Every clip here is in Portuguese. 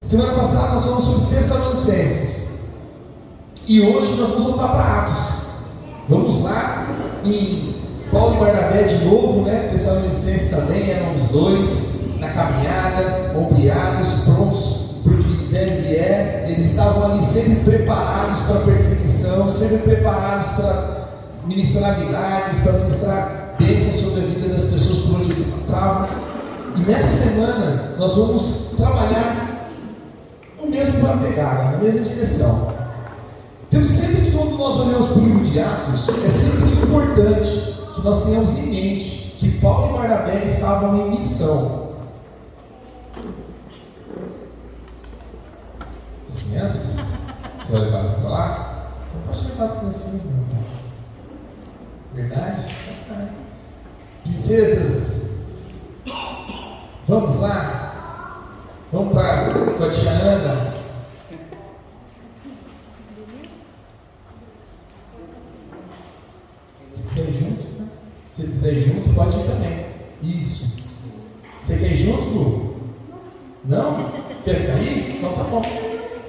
Semana passada nós falamos sobre Tessalonicenses e hoje nós vamos voltar para Atos. Vamos lá em Paulo e Barnabé de novo, né? Tessalonicenses também eram os dois na caminhada, ombreados, prontos para o que deve e é. Eles estavam ali sempre preparados para a perseguição, sempre preparados para ministrar milagres, para ministrar bênçãos sobre a vida das pessoas por onde eles passavam. E nessa semana nós vamos trabalhar o mesmo para pegar, na mesma direção. Então, sempre que quando nós olhamos para o livro de Atos, é sempre importante que nós tenhamos em mente que Paulo e Barnabé estavam em missão. As crianças? Você vai levar elas para lá? Não pode levar as criancinhas, não. Verdade? Princesas, vamos lá? Vamos para com a tia Ana. Se quiser ir junto, né? Se quiser ir junto, pode ir também. Isso. Você quer ir junto, Lu? Não? Quer ficar aí? Então tá bom.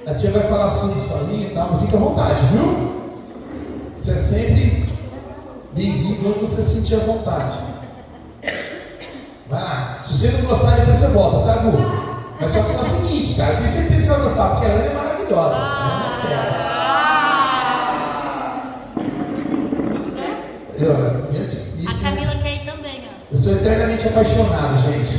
A tia vai falar sua historinha e tal, mas fica à vontade, viu? Você é sempre bem-vindo onde você sentir à vontade. Vai lá. Se você não gostar, depois você volta, tá, Lu? Mas só que é o seguinte, cara, eu tenho certeza que você vai gostar, porque a Ana é maravilhosa. A Camila quer ir também, ó. Eu sou eternamente apaixonado, gente.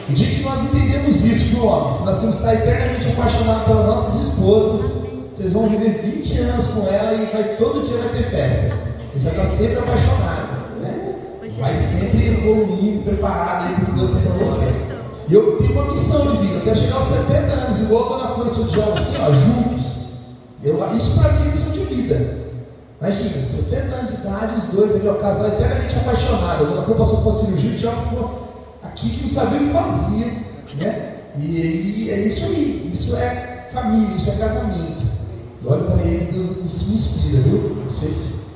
O dia que nós entendemos isso, viu, homens? Que nós temos que estar eternamente apaixonados pelas nossas esposas. Vocês vão viver 20 anos com ela e todo dia vai ter festa. Você vai estar sempre apaixonado, né? Vai sempre evoluindo, preparado aí para o que Deus tem para você. E eu tenho uma missão de vida, eu quero chegar aos 70 anos, igual a Dona Flor de João, assim, ó, juntos. Isso para mim é missão de vida. Imagina, 70 anos de idade, os dois aqui, ó, casal eternamente apaixonado. A Dona Flor passou por uma cirurgia, o João ficou aqui que não sabia o que fazia, né? E é isso aí, isso é família, isso é casamento. E olha para eles, Deus me inspira, viu? Vocês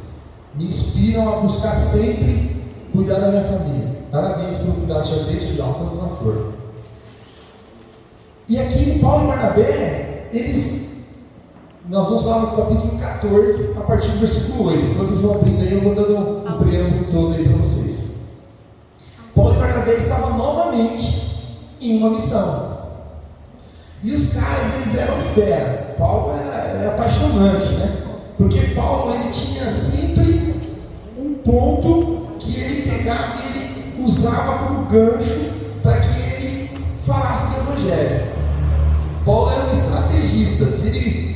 me inspiram a buscar sempre cuidar da minha família. Parabéns pelo cuidado de desde já com a Dona Flor. E aqui em Paulo e Barnabé, nós vamos lá no capítulo 14, a partir do versículo 8. Quando vocês vão abrindo aí, eu vou dando o preâmbulo todo aí para vocês. Paulo e Barnabé estavam novamente em uma missão. E os caras, eles eram fera. Paulo era apaixonante, né? Porque Paulo, ele tinha sempre um ponto que ele pegava e ele usava como gancho para que ele falasse do Evangelho. Paulo era um estrategista. Se ele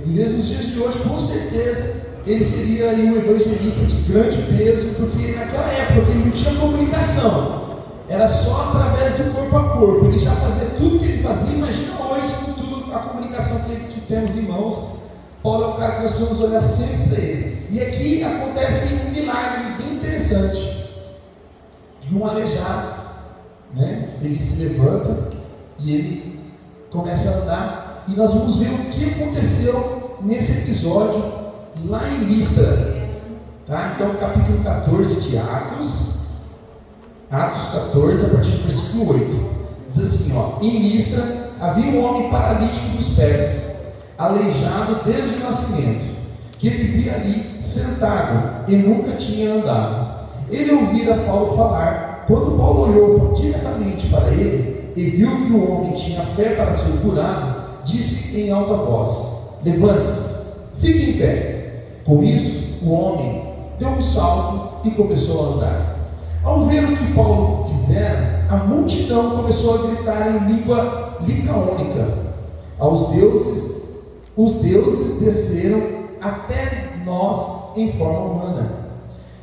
vivesse nos dias de hoje, com certeza ele seria aí um evangelista de grande peso, porque naquela época ele não tinha comunicação, era só através do corpo a corpo. Ele já fazia tudo que ele fazia. Imagina hoje com tudo a comunicação que temos em mãos. Paulo é um cara que nós precisamos olhar sempre para ele. E aqui acontece um milagre bem interessante de um aleijado, né? Ele se levanta e ele começa a andar, e nós vamos ver o que aconteceu nesse episódio lá em Listra, tá? Então, capítulo 14 de Atos 14, a partir do versículo 8, diz assim, ó: em Listra havia um homem paralítico dos pés, aleijado desde o nascimento, que vivia ali sentado e nunca tinha andado. Ele ouvira Paulo falar. Quando Paulo olhou diretamente para ele e viu que o homem tinha fé para ser curado, disse em alta voz: levante-se, fique em pé. Com isso, o homem deu um salto e começou a andar. Ao ver o que Paulo fizera, a multidão começou a gritar em língua licaônica: os deuses desceram até nós em forma humana.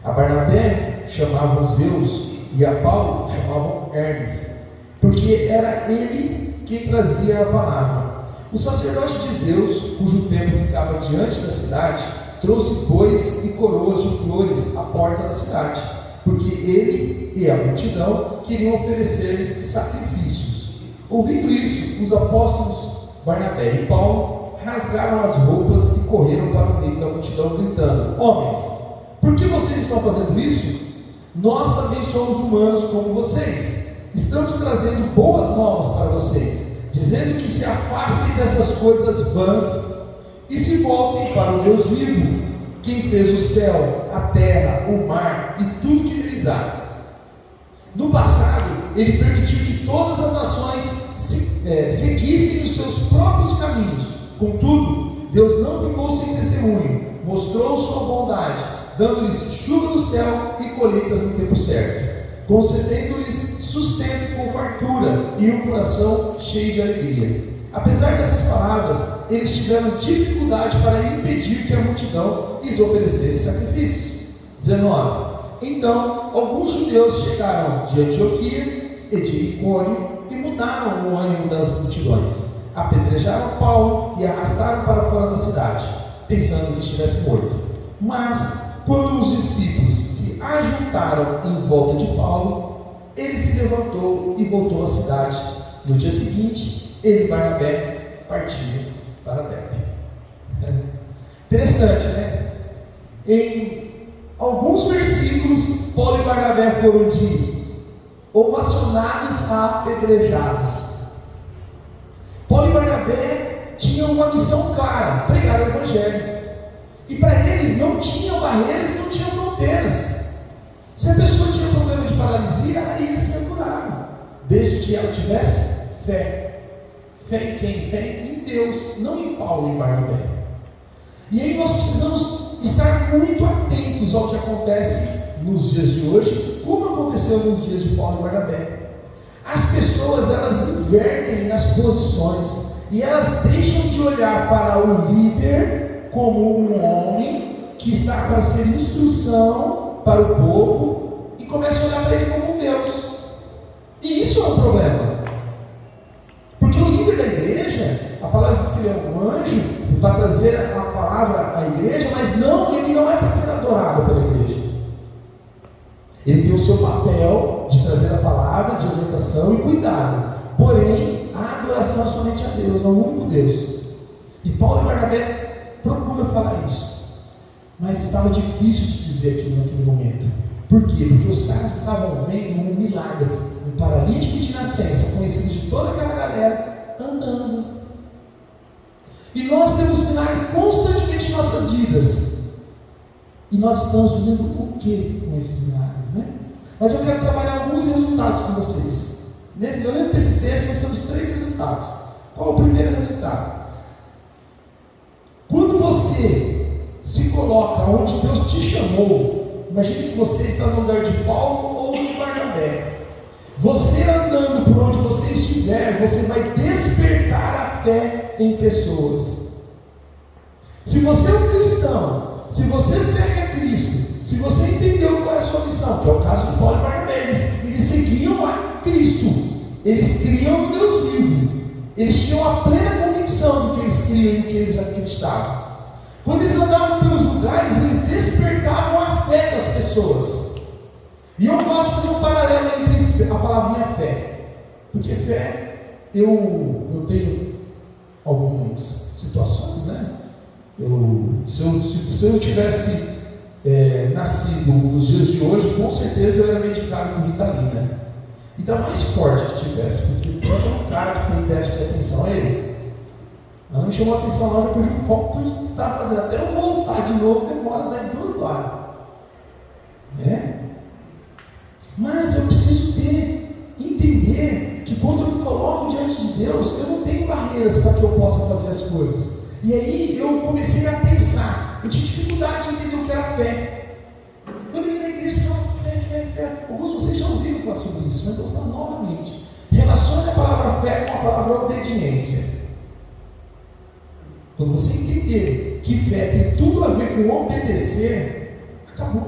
A Barnabé chamavam Zeus e a Paulo chamavam Hermes, porque era ele quem trazia a palavra. O sacerdote de Zeus, cujo templo ficava diante da cidade, trouxe bois e coroas de flores à porta da cidade, porque ele e a multidão queriam oferecer-lhes sacrifícios. Ouvindo isso, os apóstolos Barnabé e Paulo rasgaram as roupas e correram para o meio da multidão, gritando: homens, por que vocês estão fazendo isso? Nós também somos humanos como vocês. Estamos trazendo boas novas para vocês, de dizendo que se afastem dessas coisas vãs e se voltem para o Deus vivo, quem fez o céu, a terra, o mar e tudo que neles há. No passado, ele permitiu que todas as nações seguissem os seus próprios caminhos. Contudo, Deus não ficou sem testemunho, mostrou sua bondade, dando-lhes chuva do céu e colheitas no tempo certo, concedendo-lhes sustento com fartura e um coração cheio de alegria. Apesar dessas palavras, eles tiveram dificuldade para impedir que a multidão lhes oferecesse sacrifícios. 19. Então, alguns judeus chegaram de Antioquia e de Icônio e mudaram o ânimo das multidões. Apedrejaram Paulo e arrastaram para fora da cidade, pensando que estivesse morto. Mas, quando os discípulos se ajuntaram em volta de Paulo, ele se levantou e voltou à cidade. No dia seguinte, ele e Barnabé partiram para Derbe. Interessante, né? Em alguns versículos, Paulo e Barnabé foram de ovacionados a apedrejados. Paulo e Barnabé tinham uma missão clara: pregar o Evangelho. E para eles não tinham barreiras e não tinham fronteiras. Se a pessoa tinha problema de paralisia, aí eles se curavam, desde que ela tivesse fé. Fé em quem? Fé em Deus, não em Paulo e Barnabé. E aí nós precisamos estar muito atentos ao que acontece nos dias de hoje, como aconteceu nos dias de Paulo e Barnabé. As pessoas, elas invertem as posições e elas deixam de olhar para o líder como um homem que está para ser instrução para o povo e começam a olhar para ele como um Deus. E isso é um problema, porque o líder da igreja, a palavra diz que ele é um anjo para trazer a palavra à igreja, mas ele não é para ser adorado pela igreja. Ele tem o seu papel de trazer a palavra, de exortação e cuidado. Porém, a adoração é somente a Deus, ao único Deus. E Paulo e Barnabé procuram falar isso, mas estava difícil de dizer aquilo naquele momento. Por quê? Porque os caras estavam vendo um milagre, um paralítico de nascença, conhecido de toda aquela galera, andando. E nós temos milagre constantemente em nossas vidas. E nós estamos fazendo o que com esses milagres, né? Mas eu quero trabalhar alguns resultados com vocês. Olhando para esse texto, nós temos 3 resultados. Qual é o primeiro resultado? Quando você se coloca onde Deus te chamou, imagine que você está no lugar de Paulo ou de Barnabé. Você andando por onde você estiver, você vai despertar a fé em pessoas. Se você é um cristão, se você segue a Cristo, se você entendeu qual é a sua missão, que é o caso de Paulo e Barnabé, eles seguiam a Cristo, eles criam no Deus vivo, eles tinham a plena convicção do que eles criam e do que eles acreditavam. Quando eles andavam pelos lugares, eles despertavam a fé das pessoas. E eu gosto de fazer um paralelo entre a palavrinha fé, porque fé, eu tenho algumas situações, né? Se eu tivesse nascido nos dias de hoje, com certeza eu era medicado com Ritalina. E da mais forte que tivesse, porque quando é um cara que tem déficit de atenção, ele não me chamou a atenção lá, depois de um foco que estava fazendo. Até eu voltar de novo, demora 2 horas. Né? Mas eu preciso entender que quando eu me coloco diante de Deus, eu não tenho barreiras para que eu possa fazer as coisas. E aí eu comecei a pensar, eu tinha dificuldade de entender o que era fé. Quando eu vim na igreja, eu falava fé. Alguns de vocês já ouviram falar sobre isso, mas eu vou falar novamente. Relacione a palavra fé com a palavra obediência. Quando você entender que fé tem tudo a ver com obedecer, acabou.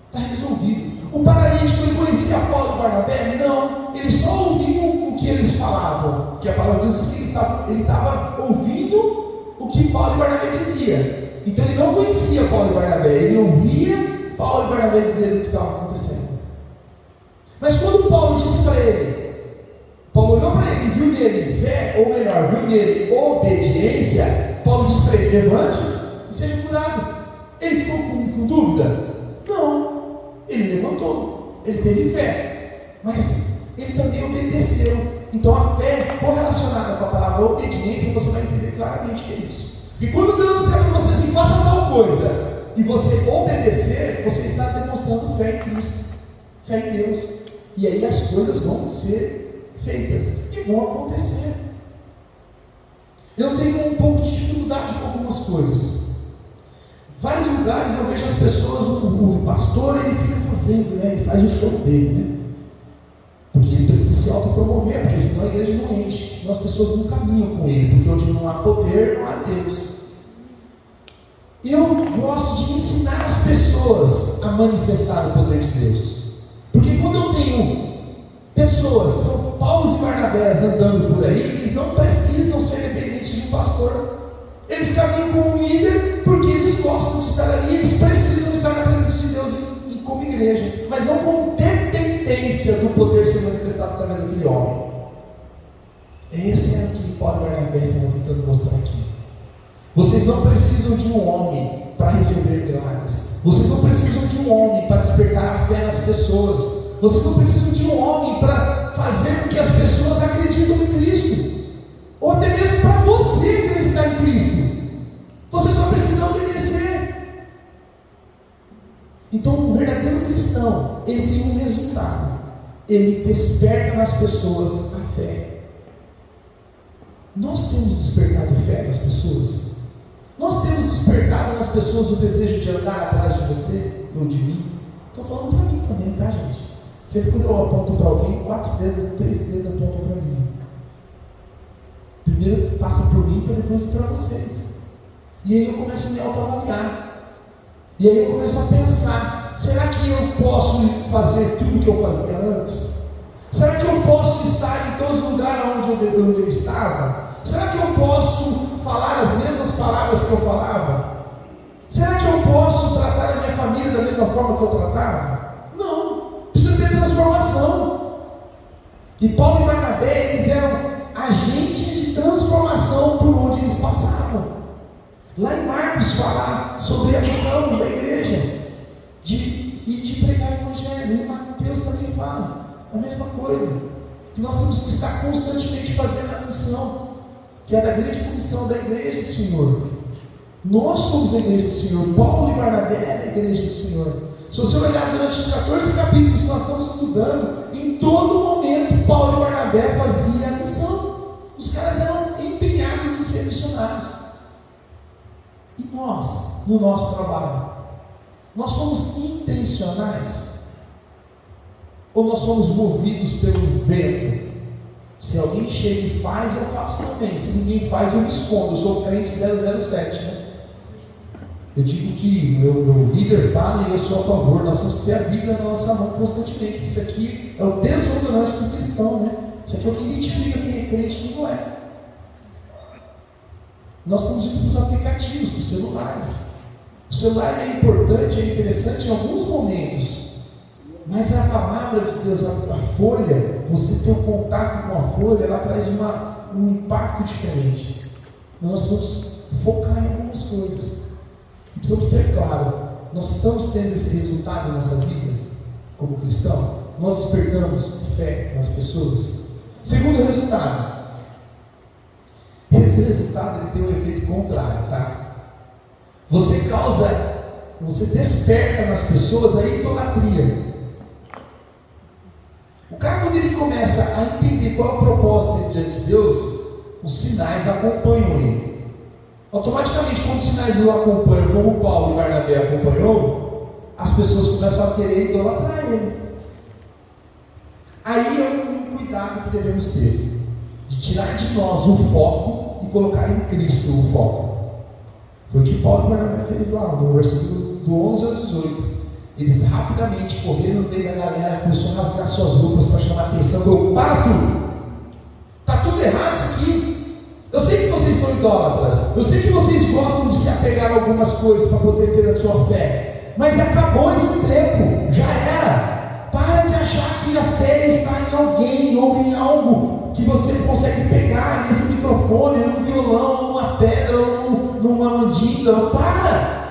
Está resolvido. O paralítico, ele conhecia Paulo e Barnabé? Não. Ele só ouvia o que eles falavam. Que a palavra de Deus diz que ele estava ouvindo o que Paulo e Barnabé dizia. Então ele não conhecia Paulo e Barnabé, ele ouvia Paulo e Barnabé dizer o que estava acontecendo. Mas quando Paulo disse para ele, Paulo olhou para ele e viu nele fé, ou melhor, viu nele obediência, Paulo disse para ele, levante e seja curado. Ele ficou com dúvida? Não. Ele levantou, ele teve fé, mas ele também obedeceu. Então a fé correlacionada com a palavra obediência, você vai entender claramente que é isso. Porque quando Deus disser para você assim, faça tal coisa, e você obedecer, você está demonstrando fé em Cristo, fé em Deus. E aí as coisas vão ser feitas e vão acontecer. Eu tenho um pouco de dificuldade com algumas coisas. Vários lugares eu vejo as pessoas, o pastor ele fica fazendo, né? Ele faz o show dele, né? Porque ele precisa se autopromover, porque senão a igreja não enche, senão as pessoas não caminham com ele, porque onde não há poder, não há Deus. Eu gosto de ensinar as pessoas a manifestar o poder de Deus. Porque quando eu tenho pessoas que são Paulo e Barnabés andando por aí, eles não precisam ser dependentes de um pastor. Eles caminham como um líder porque eles gostam de estar ali, eles precisam estar na presença de Deus como igreja, mas não com dependência do poder ser manifestado através daquele homem. Esse é o que Paulo e Barnabés estão tentando mostrar aqui. Vocês não precisam de um homem para receber milagres. Vocês não precisam de um homem para despertar a fé nas pessoas. Vocês não precisam de um homem para fazer com que as pessoas acreditem em Cristo, ou até mesmo para você acreditar em Cristo. Você só precisa obedecer. Então, um verdadeiro cristão, ele tem um resultado. Ele desperta nas pessoas a fé. Nós temos despertado fé nas pessoas. Nós temos despertado nas pessoas o desejo de andar atrás de você ou de mim. Estou falando para mim também, tá, gente? Sempre quando eu aponto para alguém, 3 dedos apontam para mim. Primeiro passa por mim, para depois ir para vocês. E aí eu começo a me autoavaliar. E aí eu começo a pensar: será que eu posso fazer tudo o que eu fazia antes? Será que eu posso estar em todos os lugares onde eu estava? Será que eu posso falar as mesmas palavras que eu falava? Será que eu posso tratar a minha família da mesma forma que eu tratava? Não, precisa ter transformação. E Paulo e Barnabé, eles eram agentes de transformação por onde eles passavam. Lá em Marcos fala sobre a missão da igreja de pregar o evangelho. E Mateus também fala a mesma coisa, que nós temos que estar constantemente fazendo a missão, que é da grande comissão da igreja do Senhor. Nós somos a igreja do Senhor. Paulo e Barnabé é a igreja do Senhor. Se você olhar durante os 14 capítulos que nós estamos estudando, em todo momento Paulo e Barnabé faziam a missão. Os caras eram empenhados em ser missionários. E nós, no nosso trabalho, nós somos intencionais? Ou nós somos movidos pelo vento? Se alguém chega e faz, eu faço também. Se ninguém faz, eu me escondo. Eu sou crente 007, né? Eu digo que meu líder fala e eu sou a favor. Nós temos que ter a Bíblia na nossa mão constantemente, porque isso aqui é o desodorante do cristão, né? Isso aqui é o que identifica quem é crente e quem não é. Nós temos ido para os aplicativos, para os celulares. O celular é importante, é interessante em alguns momentos, mas a palavra de Deus, a folha, você ter um contato com a folha, ela traz um impacto diferente. Nós precisamos focar em algumas coisas. Precisamos ter claro, nós estamos tendo esse resultado na nossa vida como cristão? Nós despertamos fé nas pessoas? Segundo resultado, esse resultado ele tem um efeito contrário, tá? Você desperta nas pessoas a idolatria. O cara, quando ele começa a entender qual é o propósito dele diante de Deus, os sinais acompanham ele. Automaticamente, quando os sinais o acompanham, como Paulo e Barnabé acompanhou, as pessoas começam a querer idolatrar ele. Aí é um cuidado que devemos ter, de tirar de nós o foco e colocar em Cristo o foco. Foi o que Paulo e Barnabé fez lá, no versículo do 11 ao 18. Eles rapidamente correram no meio da galera, começaram a rasgar suas roupas para chamar a atenção. Eu, para tudo! Está tudo errado isso aqui. Eu sei que vocês são idólatras, eu sei que vocês gostam de se apegar a algumas coisas para poder ter a sua fé, mas acabou esse tempo, já era. Para de achar que a fé está em alguém ou em algo que você consegue pegar nesse microfone, num violão, numa pedra, ou numa mandinga. Para!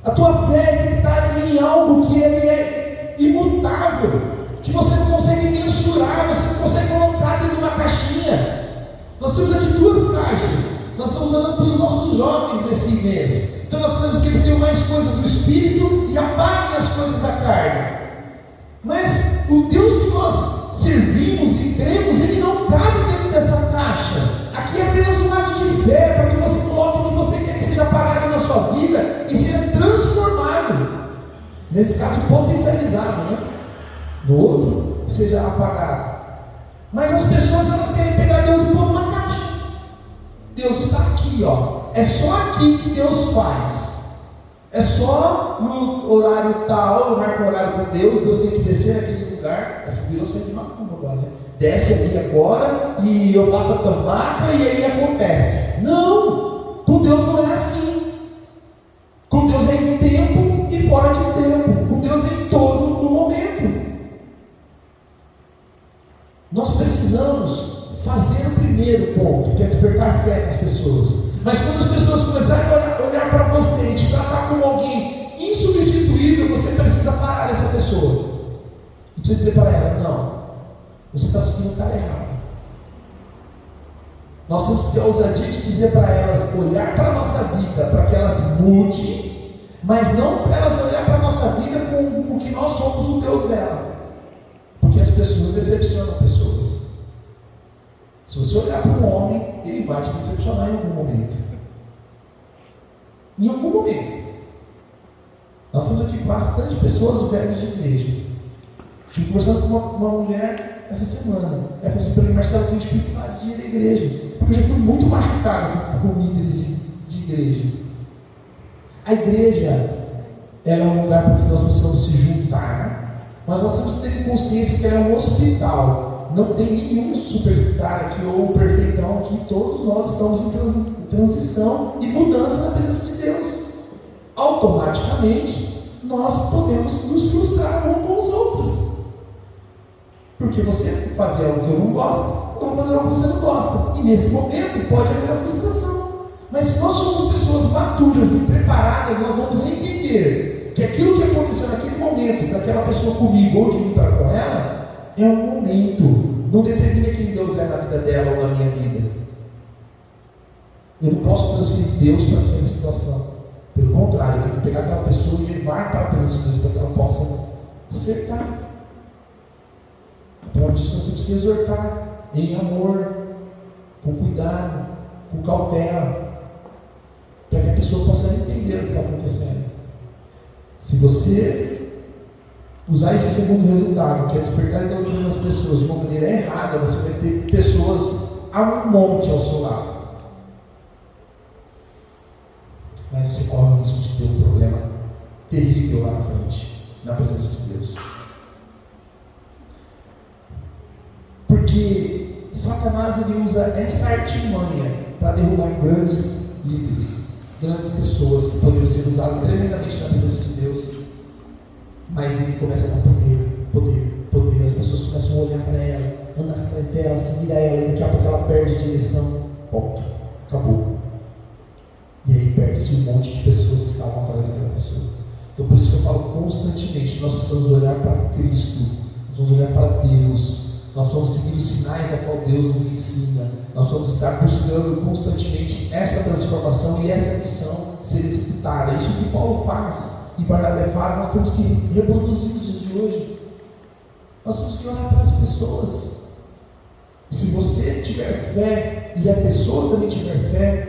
A tua fé tem que estar em algo que ele é imutável, que você não consegue mensurar, você não consegue colocar dentro de uma uma caixinha. Nós temos aqui 2 caixas. Nós estamos dando para os nossos jovens nesse mês. Então nós queremos que eles tenham mais coisas do Espírito e apaguem as coisas da carne. Mas o Deus que nós servimos e cremos, Ele não cabe dentro dessa caixa. Aqui é apenas um ato de fé, para que você coloque o que você quer que seja apagado na sua vida e seja transformado. Nesse caso, potencializado, né? No outro, seja apagado. Mas as pessoas, elas querem pegar Deus e pôr numa caixa. Deus está aqui, ó. É só aqui que Deus faz. É só no horário tal, eu marco o horário com Deus, Deus tem que descer naquele lugar. Essa virou sempre macumba agora, né? Desce ali agora e eu bato a tambaca e aí acontece. Não! Com Deus não é assim. Com Deus é em tempo e fora de tempo. Com Deus é em todo o momento. Nós precisamos fazer o primeiro ponto, que é despertar fé nas pessoas. Mas quando as pessoas começarem a olhar para você e te tratar como alguém insubstituível, você precisa parar essa pessoa. E precisa dizer para ela: não, você está seguindo o cara errado. Nós temos que ter a ousadia de dizer para elas, olhar para a nossa vida, para que elas mudem, mas não para elas olhar para a nossa vida com o que nós somos o Deus dela. Porque as pessoas decepcionam pessoas. Se você olhar para um homem, ele vai te decepcionar em algum momento. Em algum momento. Nós temos aqui bastante pessoas velhas de igreja. Estive conversando com uma mulher essa semana. Ela falou assim para mim: Marcelo, eu tenho dificuldade de ir à igreja, porque eu já fui muito machucado com líderes de igreja. A igreja, ela é um lugar para que nós possamos se juntar, mas nós temos que ter consciência que ela é um hospital. Não tem nenhum superstar aqui ou perfeitão aqui. Todos nós estamos em transição e mudança na presença de Deus. Automaticamente, nós podemos nos frustrar uns com os outros. Porque você fazer algo que eu não gosto, eu vou fazer algo que você não gosta. E nesse momento pode haver a frustração. Mas se nós somos pessoas maduras e preparadas, nós vamos entender que aquilo que aconteceu naquele momento, para aquela pessoa comigo ou de mim para com ela, é um momento, não determina quem Deus é na vida dela ou na minha vida. Eu não posso transferir Deus para aquela situação. Pelo contrário, eu tenho que pegar aquela pessoa e levar para a presença de Deus para que ela possa acertar. A palavra diz que nós temos que exortar em amor, com cuidado, com cautela, para que a pessoa possa entender o que está acontecendo. Se você usar esse segundo resultado, que é despertar a idolatria nas pessoas de uma maneira errada, você vai ter pessoas a um monte ao seu lado. Mas você corre o risco de ter um problema terrível lá na frente, na presença de Deus. Porque Satanás, ele usa essa artimanha para derrubar grandes líderes, grandes pessoas que poderiam ser usadas tremendamente na presença de Deus. Mas ele começa a dar poder. As pessoas começam a olhar para ela, andar atrás dela, seguir a ela, e daqui a pouco ela perde a direção. Ponto. Acabou. E aí perde-se um monte de pessoas que estavam atrás daquela pessoa. Então por isso que eu falo constantemente, nós precisamos olhar para Cristo, nós vamos olhar para Deus, nós vamos seguir os sinais a qual Deus nos ensina, nós vamos estar buscando constantemente essa transformação e essa missão ser executada. Isso que Paulo faz e Barnabé faz, nós temos que reproduzir nos dias de hoje. Nós temos que olhar para as pessoas. Se você tiver fé e a pessoa também tiver fé,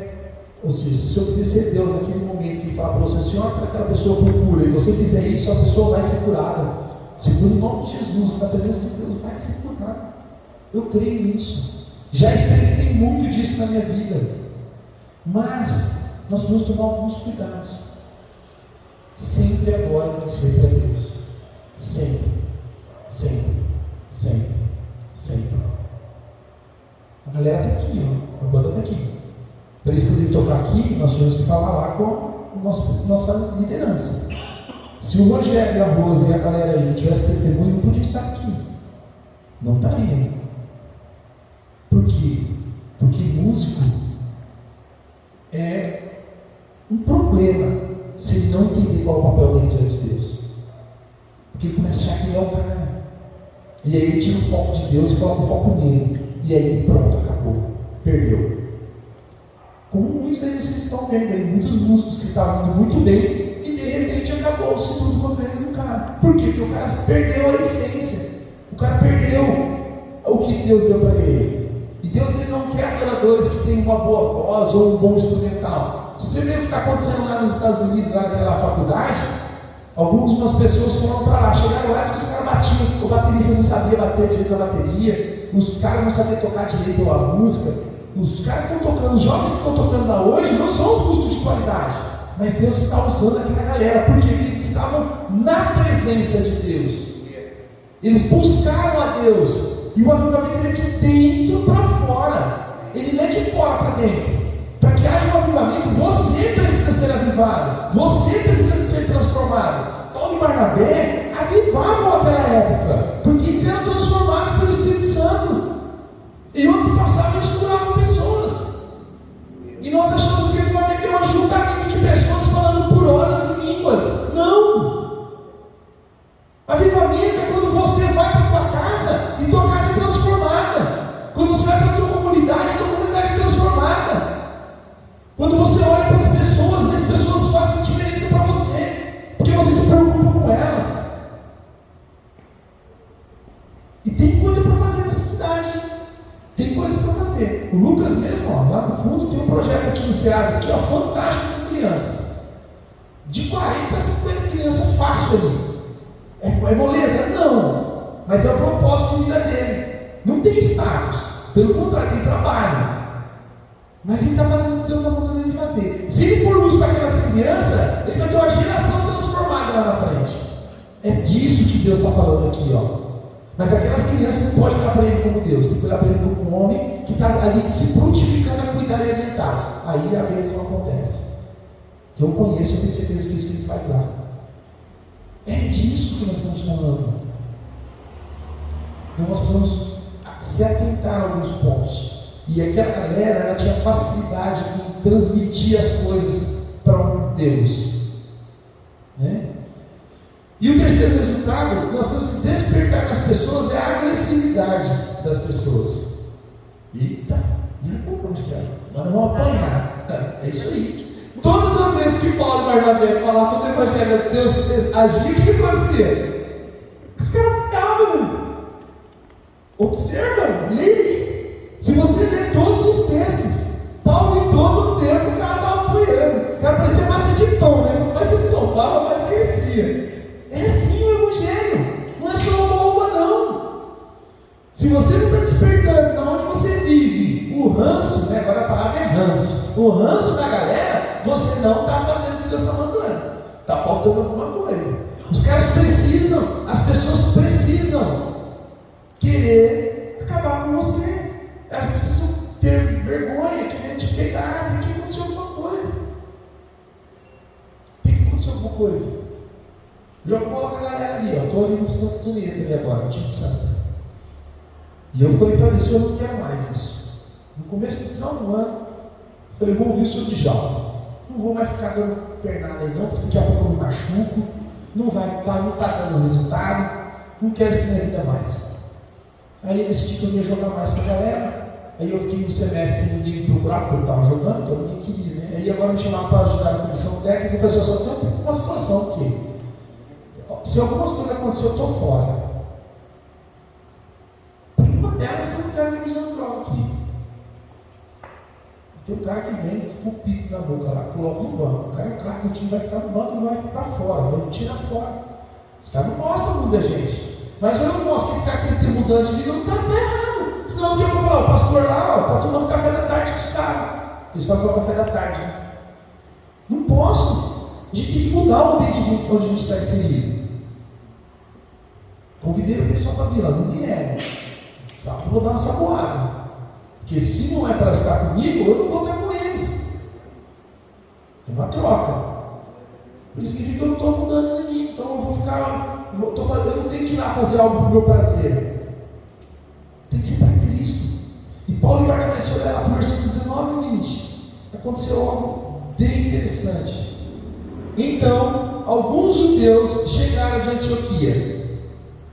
ou seja, se você obedecer Deus naquele momento que fala para você assim: olha para aquela pessoa procura, e você fizer isso, a pessoa vai ser curada. Segundo o nome de Jesus, na presença de Deus, vai ser curada. Eu creio nisso. Já experimentei muito disso na minha vida. Mas nós vamos tomar alguns cuidados. Sempre agora, mas sempre a Deus. Sempre. A galera está aqui, ó. A banda está aqui. Para eles poderem tocar aqui, nós temos que falar lá com a nossa liderança. Se o Rogério, a Rosa e a galera aí não tivesse testemunho, não podia estar aqui. Não estaria. Por quê? Porque músico é um problema se ele não entender qual é o papel dele diante de Deus. Porque ele começa a achar que ele é o cara. E aí ele tira o foco de Deus e coloca o foco nele. E aí pronto, acabou, perdeu. Como muitos aí vocês estão vendo aí, muitos músicos que estavam indo muito bem e de repente acabou-se tudo com a carreira do cara. Por quê? Porque o cara perdeu a essência, o cara perdeu o que Deus deu para ele. E Deus ele não quer adoradores que tenham uma boa voz ou um bom instrumental. Se você vê o que está acontecendo lá nos Estados Unidos, lá naquela faculdade, algumas pessoas foram para lá, chegaram lá e os caras batiam, o baterista não sabia bater direito a bateria, os caras não sabiam tocar direito a música. Os caras que estão tocando, os jovens que estão tocando lá hoje, não são os músicos de qualidade, mas Deus está usando aquela galera, porque eles estavam na presença de Deus, eles buscaram a Deus, e o avivamento ele é de dentro para fora, ele não é de fora para dentro. Para que haja um avivamento, você precisa ser avivado, você precisa ser transformado. Paulo e Barnabé avivavam aquela época, porque eles eram transformados pelo Espírito Santo. E onde passavam, eles curavam pessoas. E nós achamos que o avivamento é um ajuntamento de pessoas falando por horas em línguas. Não! Avivamento é quando você vai para a tua casa e tua casa é transformada. Quando você vai para a tua comunidade é transformada. Quando você olha para as pessoas fazem diferença para você, porque você se preocupa com elas. E tem coisa para fazer nessa cidade. Tem coisa para fazer. O Lucas mesmo, ó, lá no fundo tem um projeto aqui no SEAS, aqui, ó, fantástico com crianças. De 40 a 50 crianças fácil ali. É moleza? Não. Mas é o propósito de vida dele. Não tem status. Pelo contrário, tem trabalho. Mas ele está fazendo o que Deus está mandando ele fazer. Se ele for luz para aquelas crianças, ele vai ter uma geração transformada lá na frente. É disso que Deus está falando aqui, ó. Mas aquelas crianças não podem olhar para ele como Deus, tem que olhar para ele como um homem que está ali se prontificando a cuidar e orientá-los. Aí a bênção acontece. Que eu conheço, eu tenho certeza que é isso que ele faz lá. É disso que nós estamos falando. Então nós precisamos se atentar a alguns pontos. E aquela galera, ela tinha facilidade em transmitir as coisas para um Deus, né? E o terceiro resultado que nós temos que despertar nas pessoas é a agressividade das pessoas. Eita, e agora, Marcelo? Nós não vamos apanhar. É isso aí. Todas as vezes que Paulo e Barnabé falavam do Evangelho, Deus agia, o que acontecia? Os caras apanhavam. Observa, leia. Se você ler todos os textos, Paulo em todo o tempo o cara estava apanhando. O cara parecia massa de pão, né? Quanto mais se soltava, mais crescia. É assim o Evangelho, não é só uma bomba, não. Se você não está despertando de onde você vive o ranço, né? Agora a palavra é ranço. O ranço da galera, você não está fazendo o que Deus está mandando. Está faltando alguma coisa. Os caras precisam, as pessoas precisam querer acabar com você. Elas precisam ter vergonha, querer te pegar, tem que acontecer alguma coisa. Tem que acontecer alguma coisa. Já coloca a galera ali, ó. Estou ali no Santo Tuneta ali agora, no Time Santo. E eu falei para ver se eu não quero mais isso. No começo, no final do ano, eu falei, vou ouvir o senhor de Djalma. Não vou mais ficar dando pernada aí não, porque daqui a pouco eu me machuco. Não está dando resultado. Não quero isso na minha vida mais. Aí eu decidi que eu ia jogar mais com a galera. Aí eu fiquei um semestre sem ninguém me procurar, porque eu estava jogando, então ninguém queria, né? Aí agora me chamaram para ajudar na comissão técnica. Eu falei, só tem uma situação aqui. Se algumas coisas acontecerem, eu estou fora. Uma delas, eu não quero nem usar droga aqui. Tem um cara que vem com o pico na boca lá, coloca no banco. O cara é o cara do time, vai ficar no banco e vai ficar fora, vai tirar fora. Os caras não mostram muito da gente. Mas eu não mostro que o cara tem que ter mudança de vida, não está errado. Senão o que eu vou falar? O pastor lá está tomando café da tarde com os caras. Eles falam que é o café da tarde. Né? Não posso. A gente tem que mudar o ambiente onde a gente está inserido. Convidei o pessoal para vir lá, não vieram. Sabe, eu vou dar uma saboada. Porque se não é para estar comigo, eu não vou estar com eles. É uma troca. Por isso significa que eu não estou mudando ninguém. Então eu vou ficar. Eu não tenho que ir lá fazer algo para o meu prazer. Tem que ser para Cristo. E Paulo e Barnabé, se olhar lá para o versículo 19 e 20, aconteceu algo bem interessante. Então, alguns judeus chegaram de Antioquia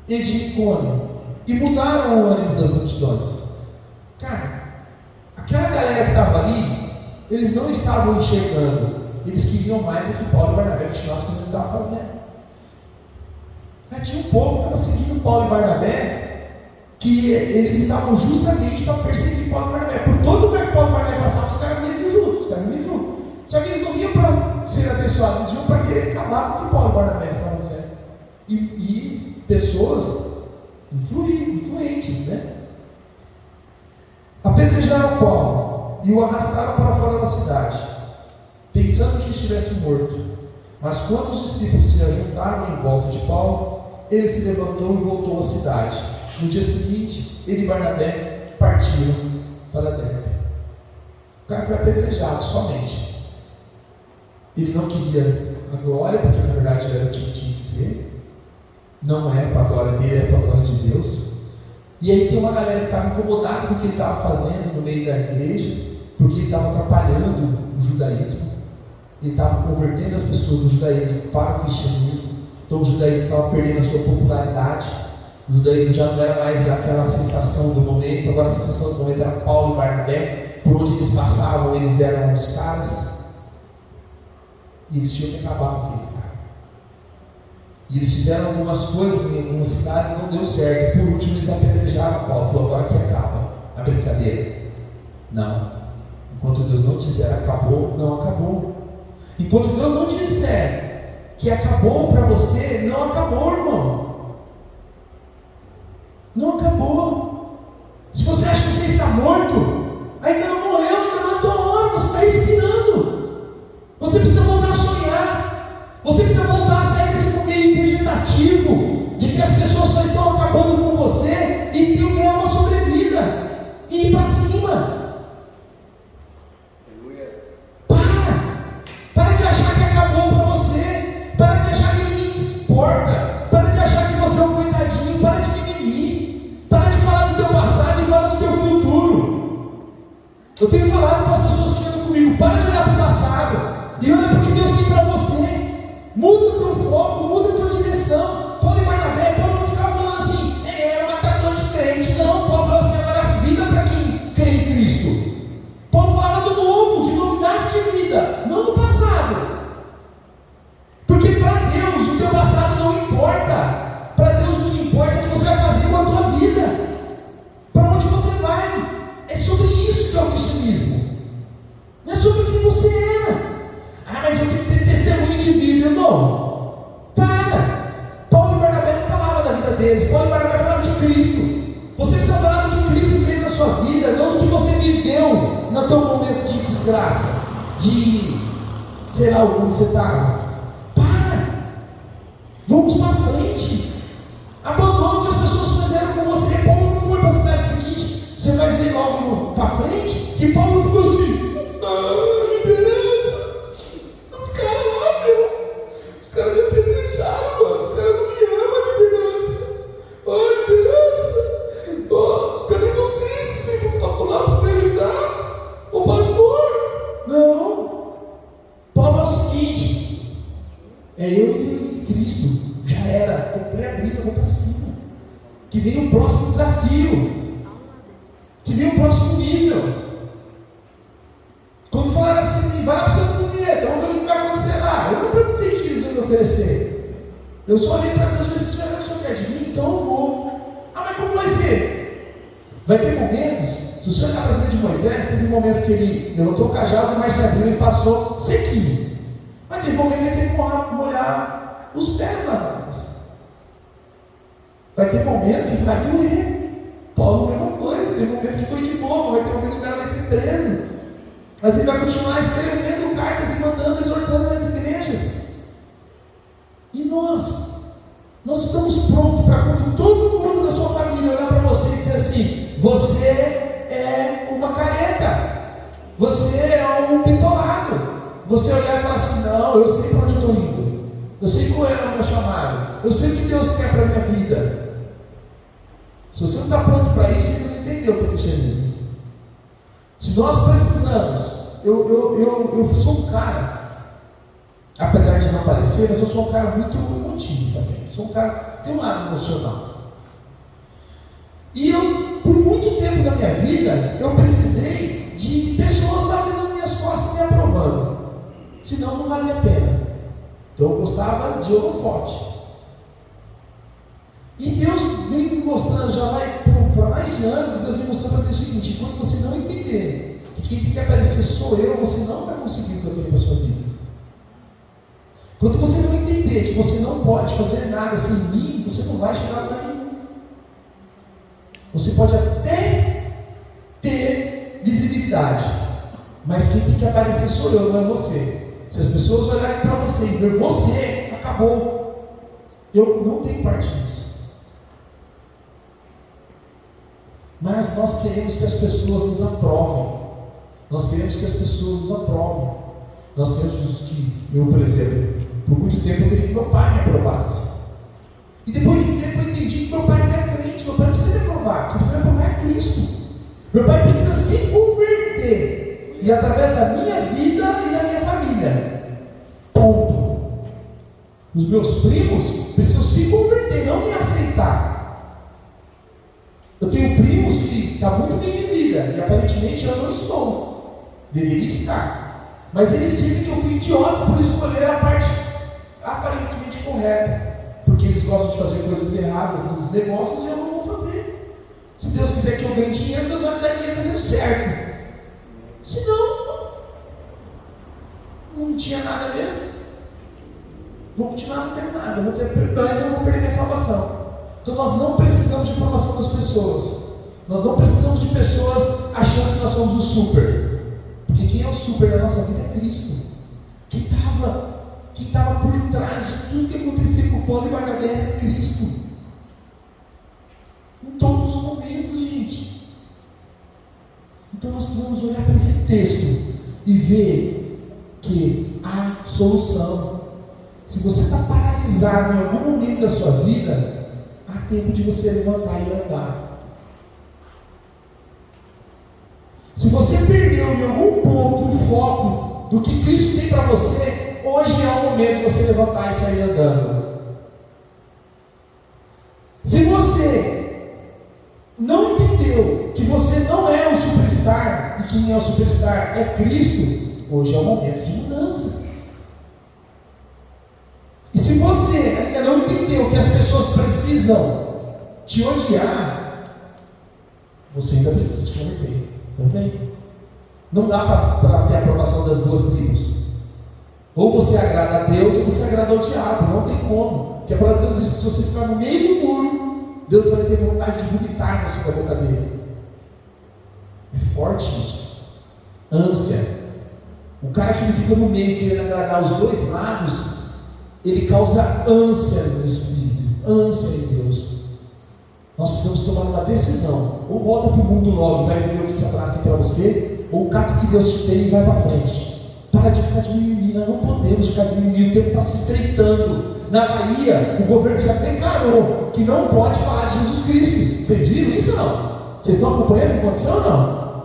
e de Icônio e mudaram o ânimo das multidões. Cara, aquela galera que estava ali, eles não estavam enxergando, eles queriam mais é que Paulo e Barnabé continuassem fazendo o que estavam fazendo. Mas tinha um povo que estava seguindo Paulo e Barnabé, que eles estavam justamente para perseguir Paulo e Barnabé. Por todo lugar que Paulo e Barnabé passavam, os caras vinham juntos, Só que eles não vinham para ser abençoados, eles vinham para querer acabar com o que Paulo e Barnabé estavam fazendo. E pessoas influentes, né? Apedrejaram Paulo e o arrastaram para fora da cidade, pensando que estivesse morto. Mas quando os discípulos se ajuntaram em volta de Paulo, ele se levantou e voltou à cidade. No dia seguinte, ele e Barnabé partiram para Derbe. O cara foi apedrejado somente. Ele não queria a glória, porque na verdade era o que tinha que ser. Não é para a glória dele, é para a glória de Deus. E aí tem uma galera que estava incomodada com o que ele estava fazendo no meio da igreja, porque ele estava atrapalhando o judaísmo. Ele estava convertendo as pessoas do judaísmo para o cristianismo. Então o judaísmo estava perdendo a sua popularidade. O judaísmo já não era mais aquela sensação do momento. Agora a sensação do momento era Paulo e Barnabé. Por onde eles passavam, eles eram os caras. E eles tinham que acabar com aquele cara. E eles fizeram algumas coisas em algumas cidades e não deu certo. Por último eles apedrejaram Paulo. Falou, agora que acaba a brincadeira. Não. Enquanto Deus não disser acabou, não acabou. Enquanto Deus não disser que acabou para você, não acabou, irmão. Não acabou. Se você acha que você está morto, ainda não morreu, ainda não é a tua hora, você está respirando. Você precisa voltar a sonhar. Você precisa voltar a sair desse meio vegetativo, de que as pessoas só estão acabando com você e tem que ganhar uma sobrevida e ir para cima. Para de achar que acabou para você. Para de achar que ninguém se importa. Para de achar que você é um coitadinho. Para de mimimi. Para de falar do teu passado e falar do teu futuro. Eu tenho falado para as pessoas que andam comigo, para de olhar para o passado e olha para o que Deus tem para você. Muda o teu foco, muda a tua direção. Paulo e Barnabé, Paulo não ficava falando assim, é um matador de crente. Não, Paulo falou assim, agora a vida para quem crê em Cristo. Paulo falava do novo, de novidade de vida, não do passado. Porque para Deus o teu passado não importa. Para Deus o que importa é o que você vai fazer com a tua vida. Para onde você vai. É sobre isso que é o cristianismo. Não é sobre quem você é. Ah, mas eu tenho que ter testemunho de vida, irmão. Para. Paulo e Barnabé não falavam da vida deles. Paulo e Barnabé falavam de Cristo. Você precisa falar do que Cristo fez na sua vida, não do que você viveu no teu momento de desgraça, de sei lá onde você estava. Para. Vamos para frente. Abandona o que as pessoas fizeram com você. Paulo não foi para a cidade seguinte. Você vai ver logo para frente que Paulo ficou assim, liberança. Os caras lá, meu. Os caras me apedrejaram, mano. Os caras não me amam, liberança. Liberança. Cadê vocês que vocês estão lá para me ajudar? Ô pastor. Não. Paulo é o seguinte. É eu e Cristo. Já era. Comprei a briga, vou para cima. Que vem o próximo desafio. Que vem o próximo nível. Quando falaram assim, vai lá para o seu planeta, vamos ver o que vai acontecer lá. Eu não perguntei o que eles iam me oferecer. Eu só olhei para Deus e falei, se o senhor quer de mim, então eu vou. Ah, mas como vai ser? Vai ter momentos, se o senhor olhar para a vida de Moisés, teve momentos que ele levantou o cajado e mais certinho ele passou sequinho. Mas teve momentos que ele teve que molhar os pés nas águas. Vai ter momentos que vai doer. Paulo, a mesma coisa. Tem momento que foi de boa, vai ter momento que o cara vai ser preso. Mas ele vai continuar escrevendo cartas e mandando, exortando as igrejas. E nós estamos prontos para quando todo mundo da sua família olhar para você e dizer assim, você é uma careta, você é um bitolado. Você olhar e falar assim, não, eu sei para onde eu estou indo, eu sei qual é o meu chamado, eu sei o que Deus quer para a minha vida. Se você não está pronto para isso, você não entendeu o que é cristianismo. Se nós precisamos, eu sou um cara, apesar de não parecer, mas eu sou um cara muito emotivo também. Sou um cara que tem um lado emocional. E eu, por muito muito tempo da minha vida eu precisei de pessoas batendo nas minhas costas e me aprovando. Senão não valia a pena. Então eu gostava de holofote. E Deus vem me mostrando, já vai para mais de ano, Deus vem mostrando para mim o seguinte: enquanto você não entender que quem tem que aparecer sou eu, você não vai conseguir o que eu tenho para a sua vida. Quando você não entender que você não pode fazer nada sem mim, você não vai chegar a lugar nenhum. Você pode até ter visibilidade, mas quem tem que aparecer sou eu, não é você. Se as pessoas olharem para você e ver você, acabou. Eu não tenho parte nisso. Mas nós queremos que as pessoas nos aprovem. Nós queremos que as pessoas nos aprovem. Nós queremos que, eu, por exemplo, por muito tempo eu queria que meu pai me aprovasse. E depois de um tempo eu entendi que meu pai não é crente. Meu pai não precisa me aprovar. Quem precisa me aprovar é Cristo. Meu pai precisa se converter. E através da minha vida e da minha família. Ponto. Os meus primos precisam se converter, não me aceitar. Eu tenho primos que estão muito bem de vida. E aparentemente eu não estou. Deveria estar. Mas eles dizem que eu fui idiota por escolher a parte aparentemente correta. Porque eles gostam de fazer coisas erradas nos negócios e eu não vou fazer. Se Deus quiser que eu ganhe dinheiro, Deus vai me dar dinheiro fazendo certo. Senão, não tinha nada mesmo. Vou continuar não tendo nada, vou ter mas eu vou perder minha salvação. Então nós não precisamos de aprovação das pessoas. Nós não precisamos de pessoas achando que nós somos o super. Porque quem é o super da nossa vida é Cristo. Quem estava por trás de tudo que acontecia com o Paulo e Barnabé era Cristo. Em todos os momentos, gente. Então nós precisamos olhar para esse texto e ver que há solução. Se você está paralisado em algum momento da sua vida, há tempo de você levantar e andar. Se você perdeu em algum ponto o foco do que Cristo tem para você, hoje é o momento de você levantar e sair andando. Se você não entendeu que você não é o superstar, e quem é o superstar é Cristo, hoje é o momento de mudança. E se você ainda não entendeu que as pessoas precisam te odiar, você ainda precisa se converter também. Não dá para ter a aprovação das duas tribos. Ou você agrada a Deus ou você agrada ao diabo. Não tem como. Porque a palavra de Deus diz que se você ficar no meio do muro, Deus vai ter vontade de vomitar você da boca dele. É forte isso. Ânsia. O cara que fica no meio querendo agradar os dois lados, ele causa ânsia no Espírito, ânsia em Deus. Nós precisamos tomar uma decisão. Ou volta para o mundo logo e vai ver o que Satanás tem para você, ou cata o que Deus te tem e vai para frente. Para de ficar diminuindo, nós não podemos ficar diminuindo, o tempo está se estreitando. Na Bahia, o governo já declarou que não pode falar de Jesus Cristo. Vocês viram isso ou não? Vocês estão acompanhando o que aconteceu ou não?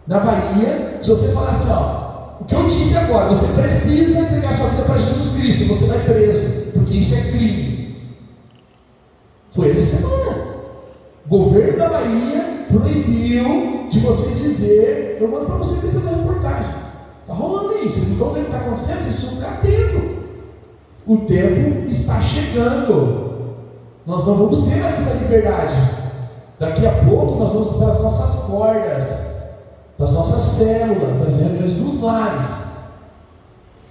Na Bahia, se você falar assim, ó, o que eu disse agora, você precisa entregar sua vida para Jesus Cristo, você vai preso, porque isso é crime. Foi essa semana. O governo da Bahia proibiu de você dizer, eu mando para você depois da reportagem. Está rolando isso, vocês não estão vendo o que está acontecendo, vocês precisam ficar atentos. O tempo está chegando. Nós não vamos ter mais essa liberdade. Daqui a pouco nós vamos para as nossas cordas, para as nossas células, as reuniões dos lares.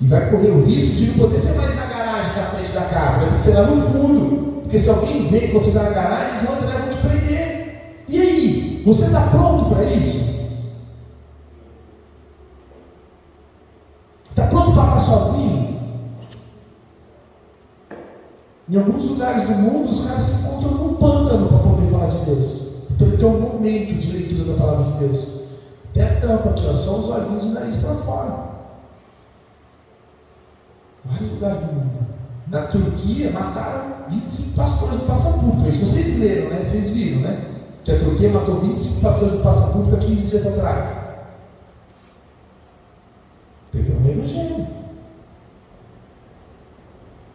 E vai correr o risco de não poder ser mais na garagem na frente da casa, vai ter que ser lá no fundo. Porque se alguém vê que você está na garagem, eles vão te prender. E aí? Você está pronto para isso? Está pronto para estar sozinho? Em alguns lugares do mundo, os caras se encontram num pântano para poder falar de Deus. Para ter um momento de leitura da palavra de Deus. Até a tampa aqui, ó, só os olhinhos e o nariz para fora. Vários lugares do mundo. Na Turquia, mataram 25 pastores do Passa Pública. Isso vocês leram, né? Vocês viram, né? Que a Turquia matou 25 pastores do Passa Pública 15 dias atrás. Pegou o evangelho.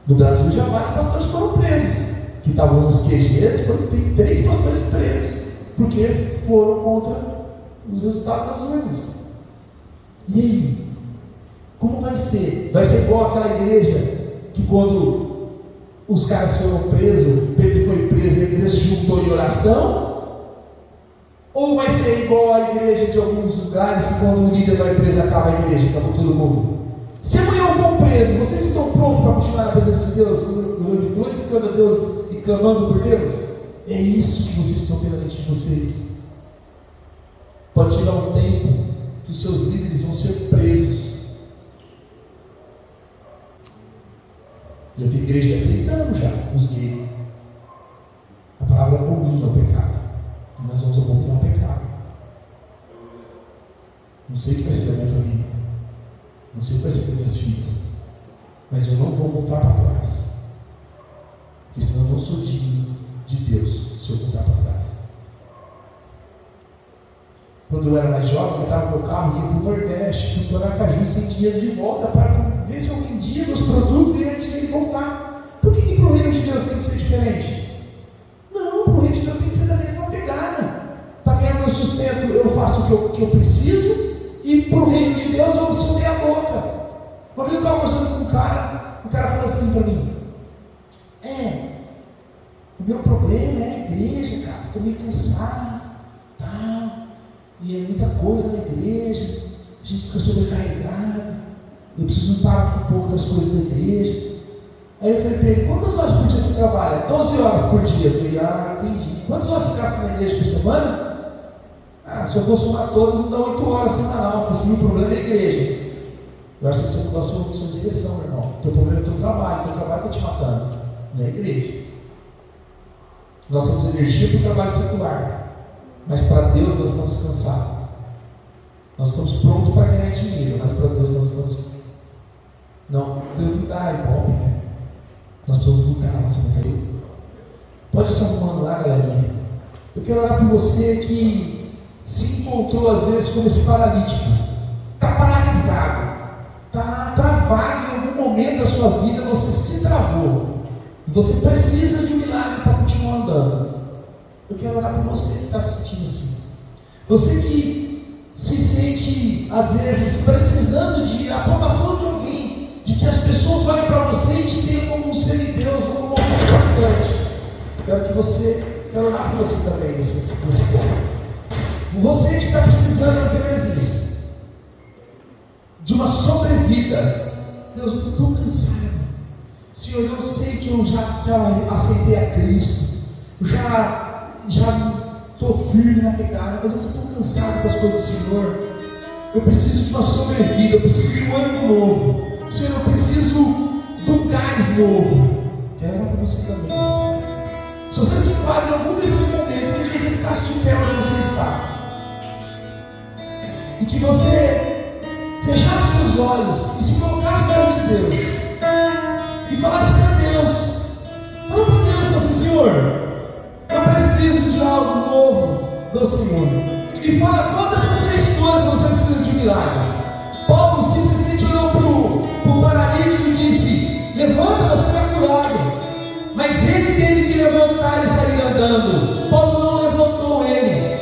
No Brasil já vários pastores foram presos. Que estavam nos QGs, tem 3 pastores presos. porque foram contra os resultados das urnas. E aí? Como vai ser? Vai ser igual aquela igreja que quando os caras foram presos, Pedro foi preso, a igreja se juntou em oração? Ou vai ser igual a igreja de alguns lugares que quando o líder vai preso acaba a igreja, acaba todo mundo? Se amanhã eu for preso, vocês estão prontos para continuar na presença de Deus, glorificando a Deus e clamando por Deus? É isso que vocês precisam ter na mente de vocês. Pode chegar um tempo que os seus líderes vão ser presos. E a igreja está aceitando já os gays. A palavra abomina o pecado. E nós vamos abominar o pecado. Não sei o que vai ser da minha família. Não sei o que vai ser das minhas filhas. Mas eu não vou voltar para trás. Porque senão eu não sou digno de Deus se eu voltar para trás. Quando eu era mais jovem, eu estava no meu carro e ia para o Nordeste, fui para Aracaju sem dinheiro de volta para ver se eu vendia meus produtos, ganhar dinheiro e voltar. Por que para o reino de Deus tem que ser diferente? Não, para o reino de Deus tem que ser da mesma pegada. Para ganhar meu sustento, eu faço o que eu preciso, e para o reino de Deus eu soltei a boca. Uma vez eu estava conversando com o cara falou assim para mim: o meu problema é a igreja, cara, estou meio cansado, tal, e é muita coisa na igreja, a gente fica sobrecarregado, eu preciso parar um pouco das coisas da igreja. Aí eu falei para ele: quantas horas por dia você trabalha? 12 horas por dia. Eu falei: entendi. Quantas horas você gasta na igreja por semana? Se eu for somar todas, não dá 8 horas semanal. Eu falei assim: o problema é a igreja. Eu acho que você mudar a sua direção, meu irmão. O teu problema é o teu trabalho está te matando, não é a igreja. Nós temos energia para o trabalho secular, mas para Deus nós estamos cansados. Nós estamos prontos para ganhar dinheiro, mas para Deus nós estamos. Não, Deus não dá igual, né? Nós precisamos mudar a nossa vida. Pode ser um mano lá, galerinha. Eu quero orar por você que se encontrou às vezes como esse paralítico. Está paralisado. Está travado em algum momento da sua vida, você se travou. E você precisa de um milagre para continuar andando. Eu quero orar por você que está se sentindo assim. Você que se sente, às vezes, precisando de aprovação de alguém, de que as pessoas olhem para você e te tenham como um semideus, como um homem importante. Quero orar por você também, nesse ponto. Você que está precisando, às vezes, de uma sobrevida. Deus, eu estou cansado. Senhor, eu sei que eu já aceitei a Cristo, já estou firme na pegada, mas eu estou tão cansado das coisas do Senhor. Eu preciso de uma sobrevida, eu preciso de um ânimo novo. Senhor, eu preciso de um gás novo. Quero orar para você também, Senhor. Se você se enquadra em algum desses momentos, que você ficasse de pé onde você está, e que você fechasse os olhos e se colocasse diante de Deus e falasse para Deus, fala para Deus assim: Senhor, eu preciso de algo novo do Senhor. E fala todas essas 3 coisas que você precisa de milagre. Paulo simplesmente olhou para o paralítico e disse: levanta, você está curado. Mas ele teve que levantar e sair andando. Paulo não levantou ele.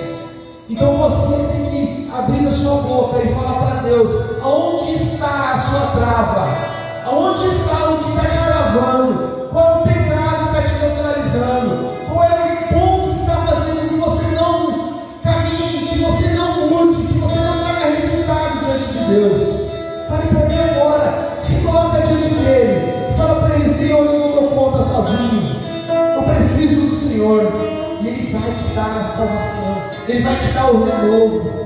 Então você tem que abrir a sua boca e falar para Deus: aonde está a sua trava? Aonde está o que está te travando? Qual é o pecado que está te neutralizando? Qual é o ponto que está fazendo com que você não caminhe, que você não mude, que você não traga resultado diante de Deus? Fale para ele agora. Se coloca diante dele. Fala para ele: Senhor, eu não dou conta sozinho. Eu preciso do Senhor. E Ele vai te dar a salvação. Ele vai te dar o renovo.